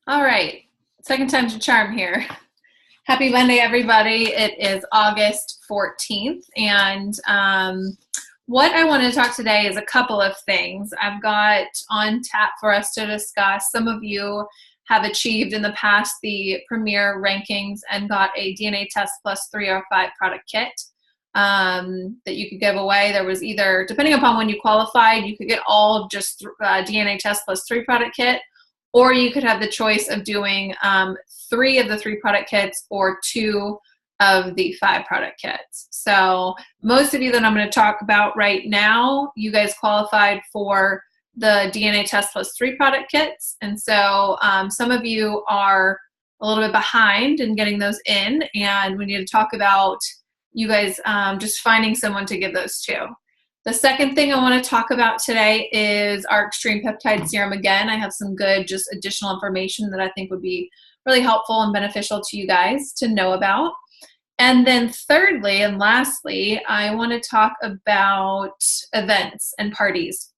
All right, second time's a charm here. Happy Monday, everybody. It is August 14th, and what I want to talk today is a couple of things I've got on tap for us to discuss. Some of you have achieved in the past the Premier rankings and got a DNA Test Plus 3 or 5 product kit that you could give away. There was either, depending upon when you qualified, you could get all of just DNA Test Plus 3 product kit, or you could have the choice of doing 3 of the 3 product kits or 2 of the 5 product kits. So most of you that I'm going to talk about right now, you guys qualified for the DNA Test Plus 3 product kits. And so some of you are a little bit behind in getting those in, and we need to talk about you guys just finding someone to give those to. The second thing I want to talk about today is our Extreme Peptide Serum. Again, I have some good just additional information that I think would be really helpful and beneficial to you guys to know about. And then thirdly and lastly, I want to talk about events and parties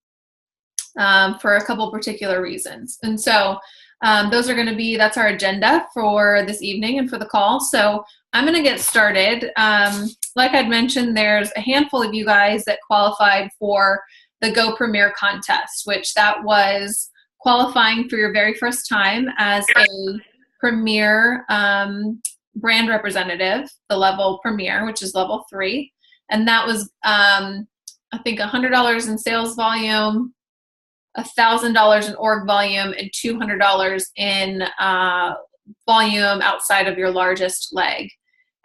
for a couple particular reasons. And so those are going to be, that's our agenda for this evening and for the call. So I'm going to get started. Like I'd mentioned, there's a handful of you guys that qualified for the Go Premier contest, which that was qualifying for your very first time as a Premier brand representative, the level Premier, which is level 3. And that was, I think, $100 in sales volume, $1,000 in org volume, and $200 in volume outside of your largest leg.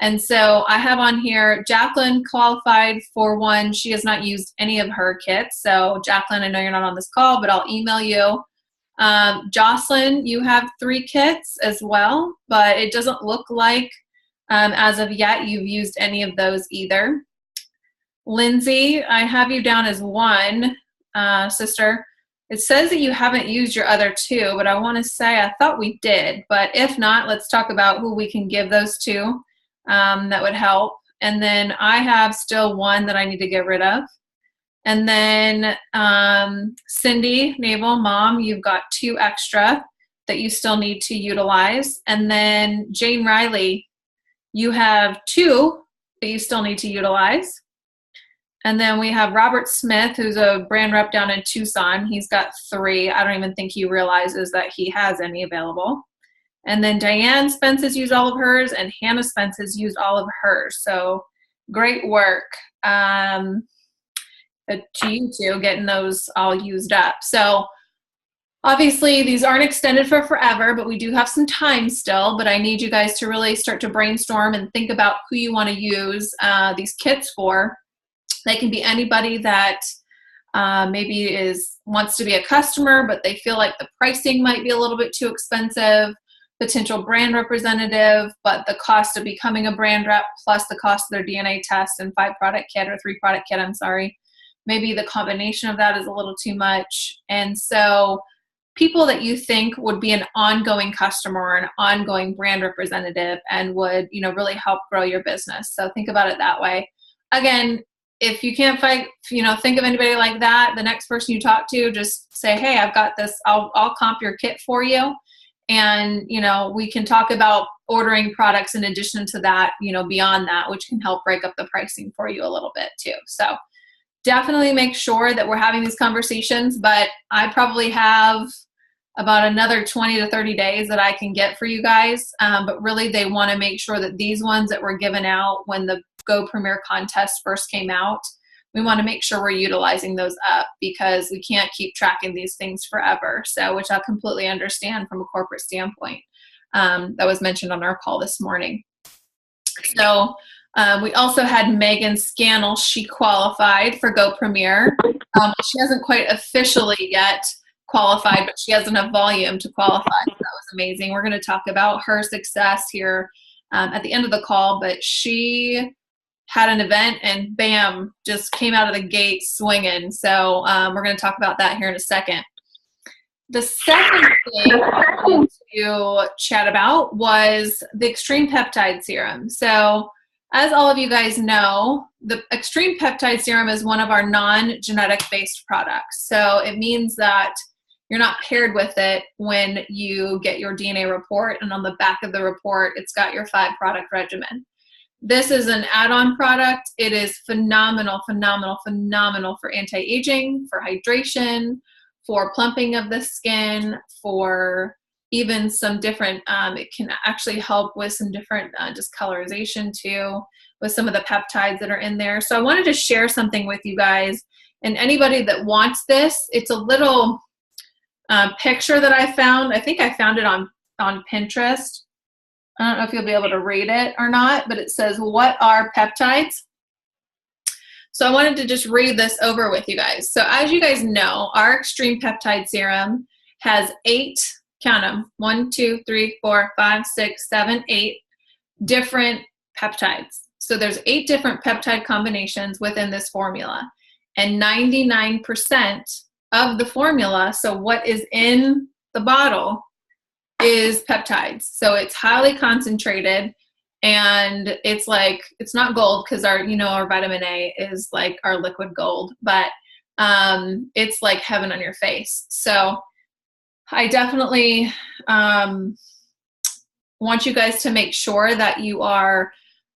And so I have on here, Jacqueline qualified for one. She has not used any of her kits. So Jacqueline, I know you're not on this call, but I'll email you. Jocelyn, you have 3 kits as well, but it doesn't look like as of yet you've used any of those either. Lindsay, I have you down as 1, sister. It says that you haven't used your other 2, but I want to say I thought we did. But if not, let's talk about who we can give those to. That would help. And then I have still 1 that I need to get rid of. And then Cindy, Naval, Mom, you've got 2 extra that you still need to utilize. And then Jane Riley, you have 2 that you still need to utilize. And then we have Robert Smith, who's a brand rep down in Tucson. He's got 3. I don't even think he realizes that he has any available. And then Diane Spence has used all of hers, and Hannah Spence has used all of hers. So great work to you two getting those all used up. So obviously these aren't extended for forever, but we do have some time still. But I need you guys to really start to brainstorm and think about who you want to use these kits for. They can be anybody that maybe wants to be a customer, but they feel like the pricing might be a little bit too expensive. Potential brand representative, but the cost of becoming a brand rep plus the cost of their DNA test and 5 product kit or 3 product kit, I'm sorry. Maybe the combination of that is a little too much. And so people that you think would be an ongoing customer or an ongoing brand representative and would, really help grow your business. So think about it that way. Again, if you can't think of anybody like that, the next person you talk to, just say, hey, I've got this, I'll comp your kit for you. And, we can talk about ordering products in addition to that, beyond that, which can help break up the pricing for you a little bit too. So definitely make sure that we're having these conversations, but I probably have about another 20 to 30 days that I can get for you guys. But really they want to make sure that these ones that were given out when the Go Premier contest first came out, we want to make sure we're utilizing those up because we can't keep tracking these things forever. So, which I completely understand from a corporate standpoint. That was mentioned on our call this morning. So we also had Megan Scannell. She qualified for Go Premier. She hasn't quite officially yet qualified, but she has enough volume to qualify. So that was amazing. We're going to talk about her success here at the end of the call, but she had an event and bam, just came out of the gate swinging. So we're going to talk about that here in a second. The second thing I wanted to chat about was the Extreme Peptide Serum. So as all of you guys know, the Extreme Peptide Serum is one of our non-genetic based products. So it means that you're not paired with it when you get your DNA report. And on the back of the report, it's got your 5-product regimen. This is an add-on product. It is phenomenal, phenomenal, phenomenal for anti-aging, for hydration, for plumping of the skin, for even some different, it can actually help with some different discolorization too, with some of the peptides that are in there. So I wanted to share something with you guys, and anybody that wants this, it's a little picture that I found. I think I found it on Pinterest. I don't know if you'll be able to read it or not, but it says, what are peptides? So I wanted to just read this over with you guys. So as you guys know, our Extreme Peptide Serum has 8, count them, 1, 2, 3, 4, 5, 6, 7, 8 different peptides. So there's 8 different peptide combinations within this formula. And 99% of the formula, so what is in the bottle, is peptides. So it's highly concentrated, and it's like, it's not gold, because our, you know, our vitamin A is like our liquid gold, but it's like heaven on your face. So I definitely want you guys to make sure that you are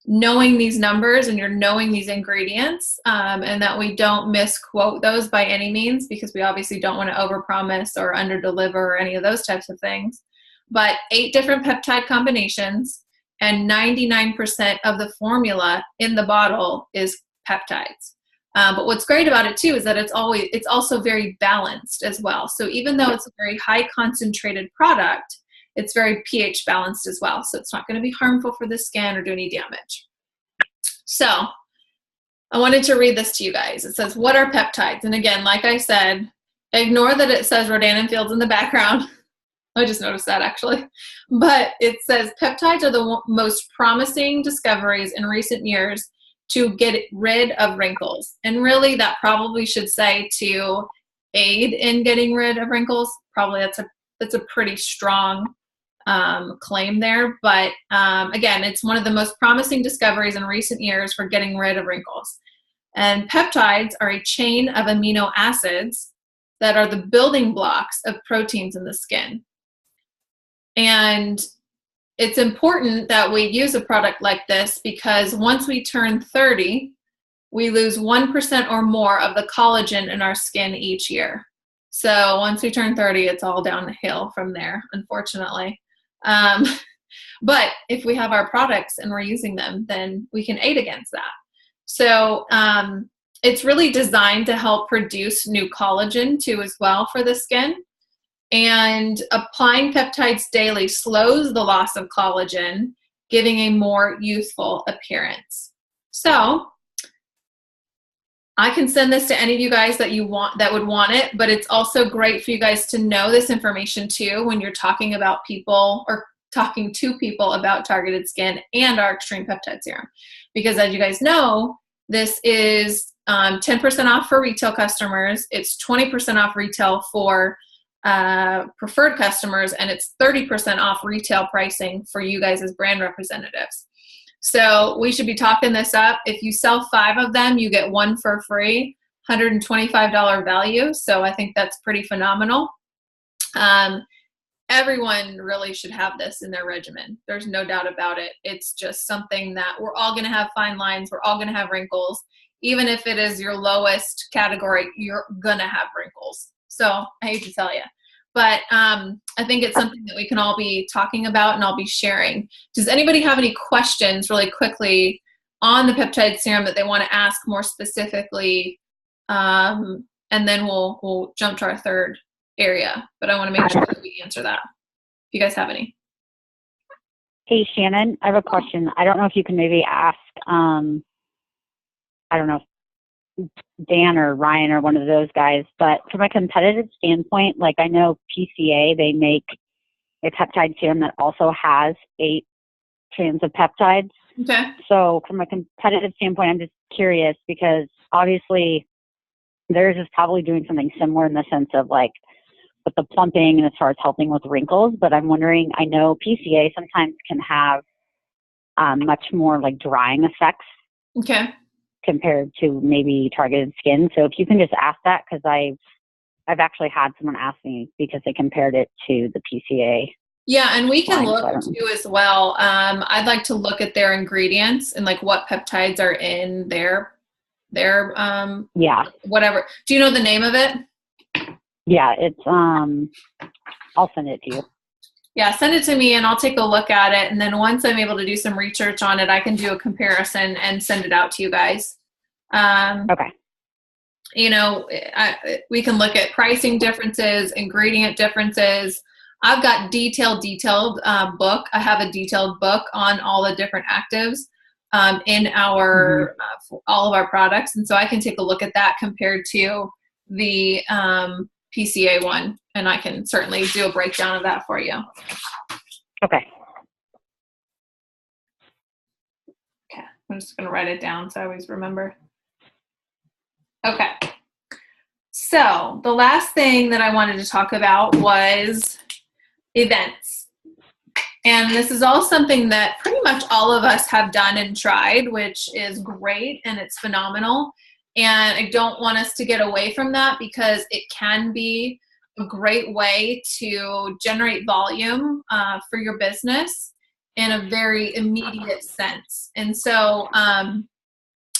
knowing these numbers and you're knowing these ingredients, and that we don't misquote those by any means, because we obviously don't want to overpromise or underdeliver or any of those types of things. But 8 different peptide combinations, and 99% of the formula in the bottle is peptides. But what's great about it too is that it's also very balanced as well. So even though it's a very high concentrated product, it's very pH balanced as well. So it's not going to be harmful for the skin or do any damage. So I wanted to read this to you guys. It says, what are peptides? And again, like I said, ignore that it says Rodan and Fields in the background. I just noticed that actually. But it says peptides are the most promising discoveries in recent years to get rid of wrinkles. And really that probably should say to aid in getting rid of wrinkles. Probably that's a pretty strong claim there. But again, it's one of the most promising discoveries in recent years for getting rid of wrinkles. And peptides are a chain of amino acids that are the building blocks of proteins in the skin. And it's important that we use a product like this, because once we turn 30, we lose 1% or more of the collagen in our skin each year. So once we turn 30, it's all downhill from there, unfortunately. But if we have our products and we're using them, then we can aid against that. So it's really designed to help produce new collagen too as well for the skin. And applying peptides daily slows the loss of collagen, giving a more youthful appearance. So I can send this to any of you guys that would want it, but it's also great for you guys to know this information too when you're talking about people or talking to people about targeted skin and our Extreme Peptide Serum. Because as you guys know, this is 10% off for retail customers. It's 20% off retail for preferred customers, and it's 30% off retail pricing for you guys as brand representatives. So we should be talking this up. If you sell 5 of them, you get 1 for free, $125 value. So I think that's pretty phenomenal. Everyone really should have this in their regimen. There's no doubt about it. It's just something that we're all going to have fine lines. We're all going to have wrinkles. Even if it is your lowest category, you're going to have wrinkles. So I hate to tell you, but I think it's something that we can all be talking about and I'll be sharing. Does anybody have any questions really quickly on the peptide serum that they want to ask more specifically? And then we'll jump to our third area, but I want to make sure that we answer that. If you guys have any. Hey, Shannon, I have a question. I don't know if you can maybe ask, I don't know, Dan or Ryan or one of those guys, but from a competitive standpoint, like I know PCA, they make a peptide serum that also has 8 strands of peptides. Okay. So from a competitive standpoint, I'm just curious because obviously theirs is probably doing something similar in the sense of like with the plumping and as far as helping with wrinkles, but I'm wondering, I know PCA sometimes can have much more like drying effects. Okay. Compared to maybe targeted skin. So if you can just ask that, because I've I've actually had someone ask me because they compared it to the PCA. Yeah, and we can line, look too as well. I'd like to look at their ingredients and like what peptides are in their yeah, whatever. Do you know the name of it? Yeah, it's I'll send it to you. Yeah, send it to me and I'll take a look at it. And then once I'm able to do some research on it, I can do a comparison and send it out to you guys. Okay. You know, we can look at pricing differences, ingredient differences. I've got detailed book. I have a detailed book on all the different actives in our all of our products. And so I can take a look at that compared to the PCA one. And I can certainly do a breakdown of that for you. Okay. Okay. I'm just going to write it down so I always remember. Okay. So the last thing that I wanted to talk about was events. And this is all something that pretty much all of us have done and tried, which is great and it's phenomenal. And I don't want us to get away from that because it can be a great way to generate volume for your business in a very immediate sense. And so,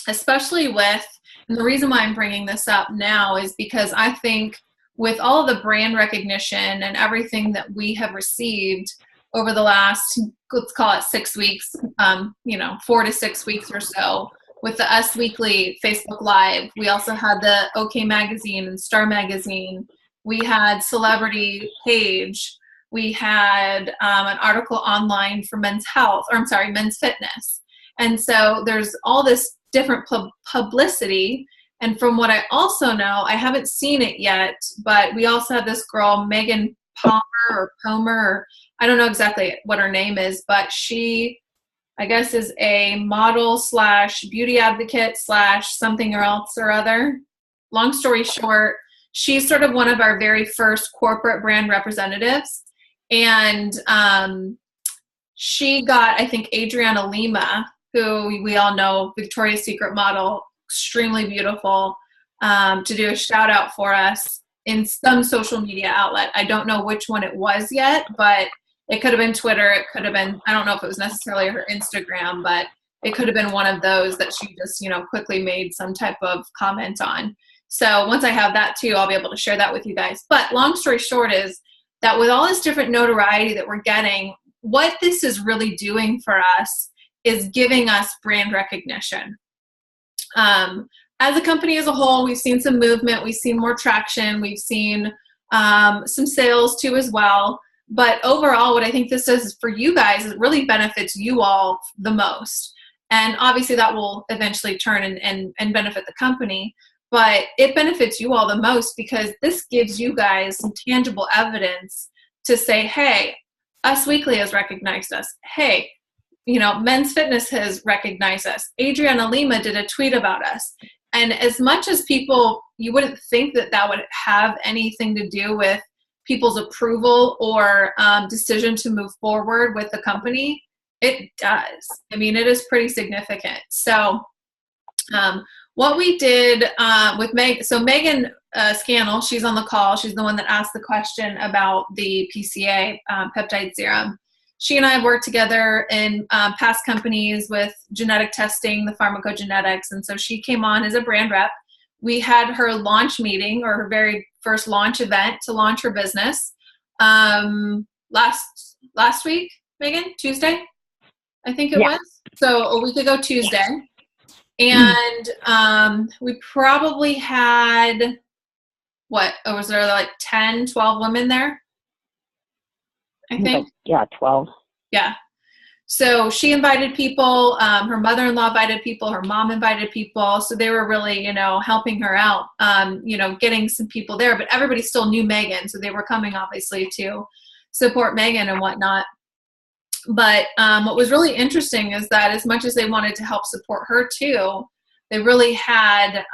especially with, and the reason why I'm bringing this up now is because I think with all the brand recognition and everything that we have received over the last, let's call it 6 weeks, 4 to 6 weeks or so, with the Us Weekly Facebook Live. We also had the OK Magazine and Star Magazine. We had Celebrity Page. We had an article online for Men's Fitness. And so there's all this different publicity. And from what I also know, I haven't seen it yet, but we also have this girl, Megan Palmer, I don't know exactly what her name is, but she, I guess, is a model / beauty advocate / something or else or other. Long story short, she's sort of one of our very first corporate brand representatives. And she got, I think, Adriana Lima, who we all know, Victoria's Secret model, extremely beautiful, to do a shout out for us in some social media outlet. I don't know which one it was yet, but it could have been Twitter. It could have been, I don't know if it was necessarily her Instagram, but it could have been one of those that she just, quickly made some type of comment on. So once I have that too, I'll be able to share that with you guys. But long story short is that with all this different notoriety that we're getting, what this is really doing for us is giving us brand recognition. As a company as a whole, we've seen some movement, we've seen more traction, we've seen some sales too as well. But overall, what I think this does for you guys is it really benefits you all the most. And obviously that will eventually turn and benefit the company. But it benefits you all the most because this gives you guys some tangible evidence to say, hey, Us Weekly has recognized us. Hey, Men's Fitness has recognized us. Adriana Lima did a tweet about us. And as much as people, you wouldn't think that would have anything to do with people's approval or decision to move forward with the company, it does. I mean, it is pretty significant. So what we did with Megan Scannell, she's on the call. She's the one that asked the question about the PCA peptide serum. She and I have worked together in past companies with genetic testing, the pharmacogenetics, and so she came on as a brand rep. We had her launch meeting, or her very first launch event to launch her business last week, Megan, Tuesday, I think it was. So a week ago Tuesday. And we probably had, was there like 10, 12 women there? I think. Yeah, 12. Yeah. So she invited people, her mother-in-law invited people, her mom invited people. So they were really, helping her out, getting some people there, but everybody still knew Megan. So they were coming obviously to support Megan and whatnot. But what was really interesting is that as much as they wanted to help support her too, they really had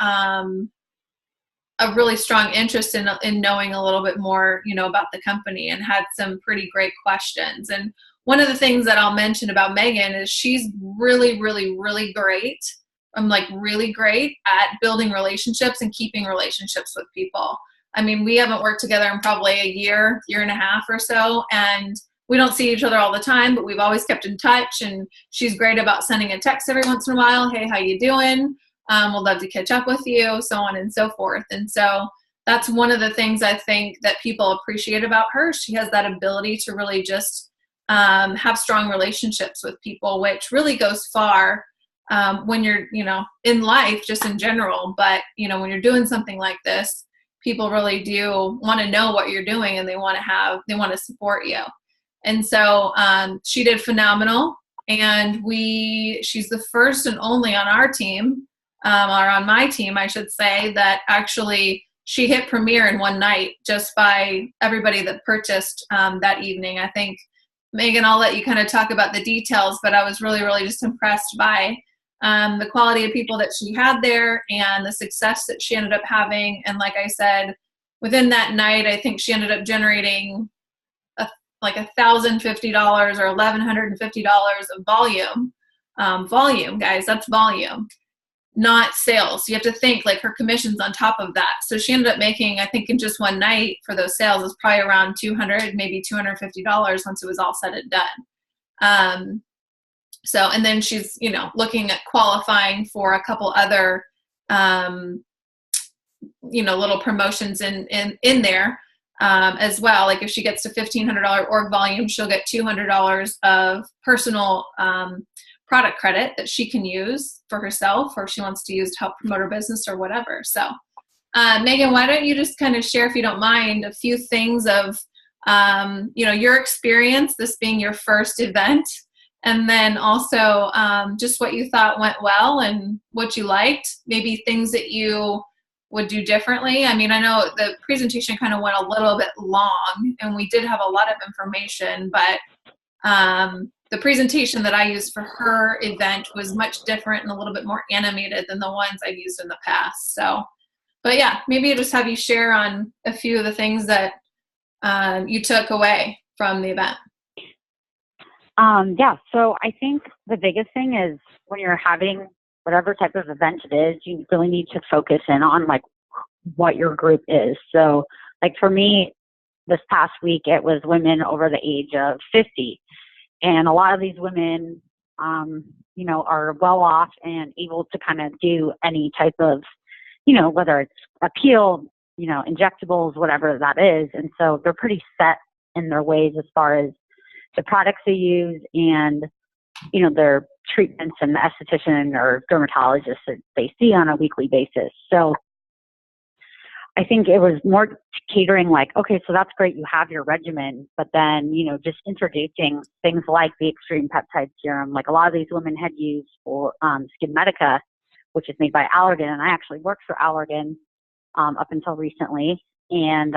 a really strong interest in knowing a little bit more, about the company, and had some pretty great questions. And one of the things that I'll mention about Megan is she's really, really, really great. I'm like really great at building relationships and keeping relationships with people. I mean, we haven't worked together in probably a year and a half or so, and we don't see each other all the time, but we've always kept in touch, and she's great about sending a text every once in a while. Hey, how you doing? We'll love to catch up with you, so on and so forth. And so that's one of the things I think that people appreciate about her. She has that ability to really just have strong relationships with people, which really goes far when you're, in life, just in general. But, when you're doing something like this, people really do want to know what you're doing, and they want to support you. And so she did phenomenal. And she's the first and only on our team, or on my team, I should say, that actually she hit premiere in one night just by everybody that purchased that evening. I think, Megan, I'll let you kind of talk about the details, but I was really, really just impressed by the quality of people that she had there and the success that she ended up having. And like I said, within that night, I think she ended up generating like $1,050 or $1,150 of volume. Volume, guys, that's volume, not sales. So you have to think like her commissions on top of that. So she ended up making, I think in just one night for those sales, is probably around $200, maybe $250 once it was all said and done. So, and then she's, looking at qualifying for a couple other, little promotions in there as well. Like if she gets to $1,500 org volume, she'll get $200 of personal product credit that she can use for herself, or if she wants to use to help promote her business or whatever. So, Megan, why don't you just kind of share, if you don't mind, a few things of, your experience, this being your first event, and then also just what you thought went well and what you liked, maybe things that you would do differently. I mean, I know the presentation kind of went a little bit long, and we did have a lot of information, but the presentation that I used for her event was much different and a little bit more animated than the ones I've used in the past. So, but yeah, maybe I'll just have you share on a few of the things that you took away from the event. Yeah, so I think the biggest thing is when you're having whatever type of event it is, you really need to focus in on like what your group is. So like for me, this past week, it was women over the age of 50. And a lot of these women, are well off and able to kind of do any type of, whether it's a peel, injectables, whatever that is. And so they're pretty set in their ways as far as the products they use and, their treatments and the esthetician or dermatologist that they see on a weekly basis. So I think it was more catering like, okay, so that's great. You have your regimen, but then, just introducing things like the extreme peptide serum. Like a lot of these women had used for Skin Medica, which is made by Allergan. And I actually worked for Allergan up until recently. And,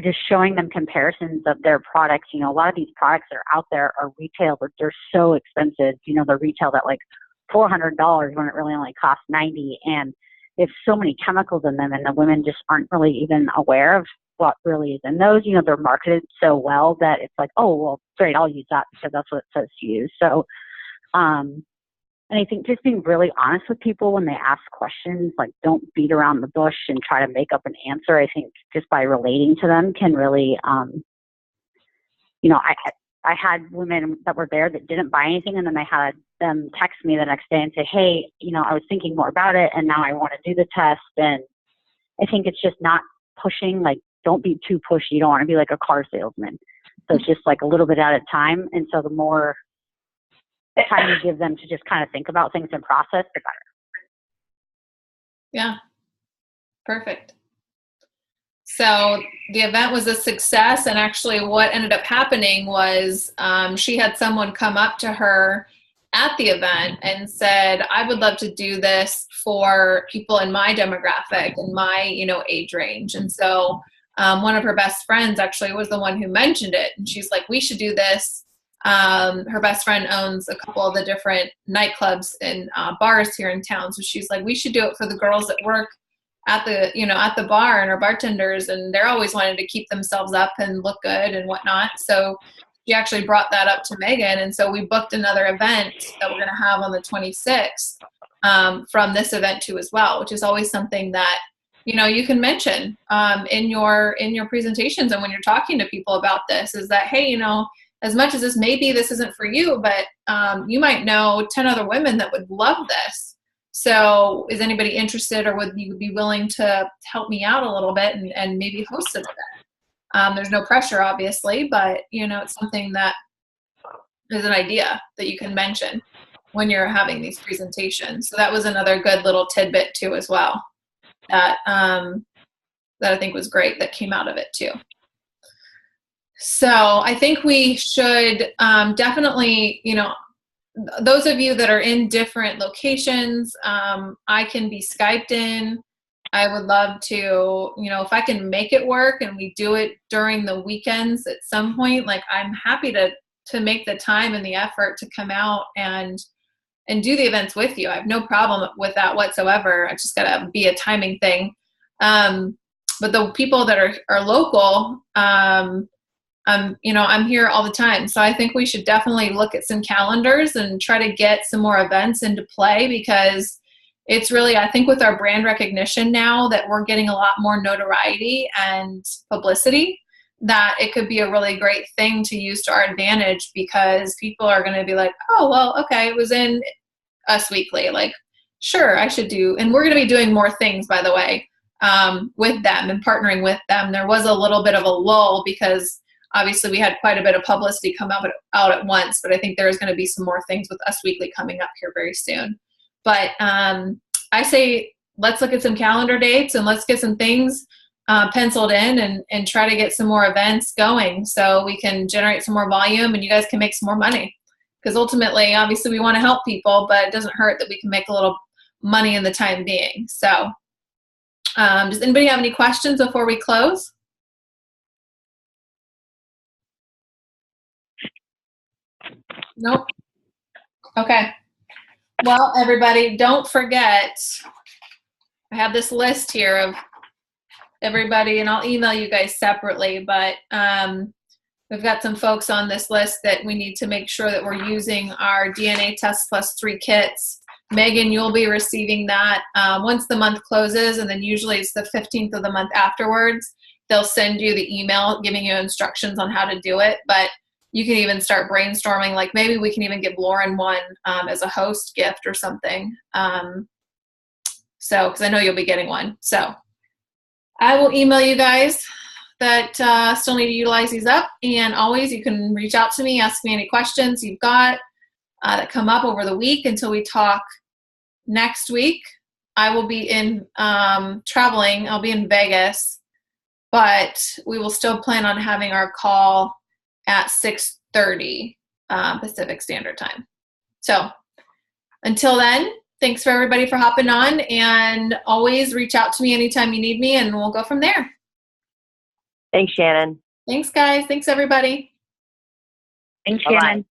just showing them comparisons of their products. A lot of these products that are out there are retailed, but they're so expensive. They're retailed at like $400 when it really only costs $90. And they have so many chemicals in them, and the women just aren't really even aware of what really is in those. They're marketed so well that it's like, oh, well, great, I'll use that because that's what it says to use. So, and I think just being really honest with people when they ask questions, like don't beat around the bush and try to make up an answer. I think just by relating to them can really, I had women that were there that didn't buy anything, and then I had them text me the next day and say, hey, I was thinking more about it, and now I want to do the test. And I think it's just not pushing, like don't be too pushy. You don't want to be like a car salesman. So it's just like a little bit at a time. And so the more time you give them to just kind of think about things and process, the better. Yeah, perfect. So the event was a success, and actually what ended up happening was she had someone come up to her at the event and said, I would love to do this for people in my demographic and my, age range. And so one of her best friends actually was the one who mentioned it. And she's like, we should do this. Her best friend owns a couple of the different nightclubs and bars here in town. So she's like, we should do it for the girls that work at the bar and are bartenders, and they're always wanting to keep themselves up and look good and whatnot. So she actually brought that up to Megan, and so we booked another event that we're going to have on the 26th from this event too as well, which is always something that you can mention in your presentations and when you're talking to people about this is that, hey, as much as this isn't for you, but you might know 10 other women that would love this. So is anybody interested, or would you be willing to help me out a little bit and maybe host an event? There's no pressure, obviously, but it's something that is an idea that you can mention when you're having these presentations. So that was another good little tidbit too, as well, that I think was great that came out of it too. So I think we should definitely, those of you that are in different locations, I can be Skyped in. I would love to, if I can make it work and we do it during the weekends at some point, like I'm happy to make the time and the effort to come out and do the events with you. I have no problem with that whatsoever. I just got to be a timing thing. But the people that are local, I'm here all the time. So I think we should definitely look at some calendars and try to get some more events into play, because it's really, I think with our brand recognition now that we're getting a lot more notoriety and publicity, that it could be a really great thing to use to our advantage, because people are going to be like, oh, well, okay, it was in Us Weekly. Like, sure, I should do. And we're going to be doing more things, by the way, with them and partnering with them. There was a little bit of a lull because obviously we had quite a bit of publicity come out at once, but I think there's going to be some more things with Us Weekly coming up here very soon. But I say let's look at some calendar dates and let's get some things penciled in and try to get some more events going so we can generate some more volume and you guys can make some more money. Because ultimately, obviously, we want to help people, but it doesn't hurt that we can make a little money in the time being. So does anybody have any questions before we close? Nope. Okay. Well, everybody, don't forget, I have this list here of everybody, and I'll email you guys separately, but we've got some folks on this list that we need to make sure that we're using our DNA Test Plus 3 kits. Megan, you'll be receiving that once the month closes, and then usually it's the 15th of the month afterwards. They'll send you the email giving you instructions on how to do it, but you can even start brainstorming, like maybe we can even give Lauren one as a host gift or something. So, because I know you'll be getting one. So I will email you guys that still need to utilize these up. And always you can reach out to me, ask me any questions you've got that come up over the week until we talk next week. I will be in traveling. I'll be in Vegas, but we will still plan on having our call at 6:30 Pacific Standard Time. So until then, thanks for everybody for hopping on, and always reach out to me anytime you need me, and we'll go from there. Thanks, Shannon. Thanks, guys. Thanks, everybody. Thanks, Bye-bye. Shannon.